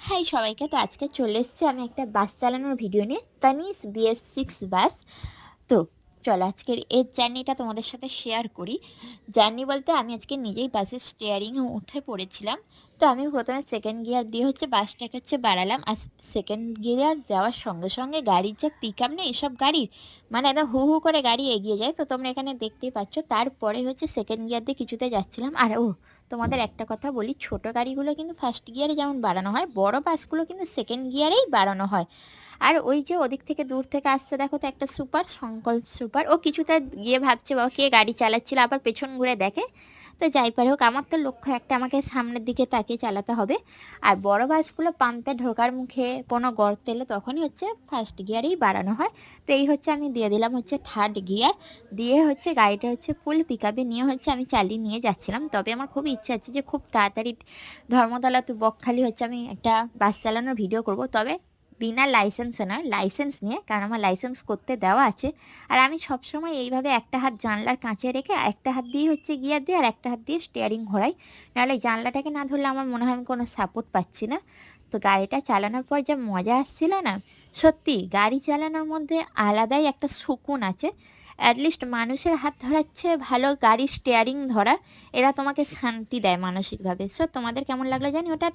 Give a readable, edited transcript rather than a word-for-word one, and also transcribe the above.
High সবাইকে। তো আজকে চলে এসেছি আমি একটা বাস চালানোর ভিডিও নিয়ে, তানিস BS6 বাস। তো চলো আজকের এর জার্নিটা তোমাদের সাথে শেয়ার করি। জার্নি বলতে আমি আজকে নিজেই বাসের স্টিয়ারিংয়ে উঠে পড়েছিলাম। তো আমি প্রথমে সেকেন্ড গিয়ার দিয়ে বাসটাকে বাড়ালাম। আর সেকেন্ড গিয়ার দেওয়ার সঙ্গে সঙ্গে গাড়ির যে পিক আপ নেই, এসব গাড়ির মানে একদম হু হু করে গাড়ি এগিয়ে যায়। তো তোমরা এখানে দেখতেই পাচ্ছ। তারপরে সেকেন্ড গিয়ার দিয়ে কিছুতে যাচ্ছিলাম। আর তোমাদের একটা কথা বলি, ছোট গাড়িগুলো কিন্তু ফার্স্ট গিয়ারে যেমন বাড়ানো হয়, বড় বাসগুলো কিন্তু সেকেন্ড গিয়ারেই বাড়ানো হয়। আর ওই যে ওদিক থেকে দূর থেকে আসছে দেখো তো একটা সুপার, সংকল্প সুপার। ও কিছুটা গিয়ে ভাবছে বাবা কে গাড়ি চালাচ্ছিল, আবার পেছন ঘুরে দেখে। তো যাই পারে হোক, আমার তো লক্ষ্য একটা, আমাকে সামনের দিকে তাকিয়ে চালাতে হবে। আর বড় বাসগুলো পাম্পে ঢোকার মুখে কোনো গর্ত এলে তখনই ফার্স্ট গিয়ারেই বাড়ানো হয়। তো এই আমি দিয়ে দিলাম থার্ড গিয়ার। দিয়ে গাড়িটা ফুল পিক আপে নিয়ে আমি চালিয়ে নিয়ে যাচ্ছিলাম। তবে আমার খুব ইচ্ছা আছে যে খুব তাড়াতাড়ি ধর্মতলা তো বকখালি আমি একটা বাস চালানোর ভিডিও করব। তবে বিনা লাইসেন্সে নয়, লাইসেন্স নিয়ে, কারণ আমার লাইসেন্স করতে দেওয়া আছে। আর আমি সবসময় এইভাবে একটা হাত জানলার কাছে রেখে একটা হাত দিয়ে গিয়ার দিয়ে আর একটা হাত দিয়ে স্টিয়ারিং ঘোরাই। নাহলে জানলাটাকে না ধরলে আমার মনে হয় আমি কোনো সাপোর্ট পাচ্ছি না। তো গাড়িটা চালানোর পর যা মজা আসছিল না, সত্যি গাড়ি চালানোর মধ্যে আলাদাই একটা সুকুন আছে। অ্যাটলিস্ট মানুষের হাত ধরাচ্ছে ভালো, গাড়ির স্টিয়ারিং ধরা, এরা তোমাকে শান্তি দেয় মানসিকভাবে। সো তোমাদের কেমন লাগলো জানি ওটা।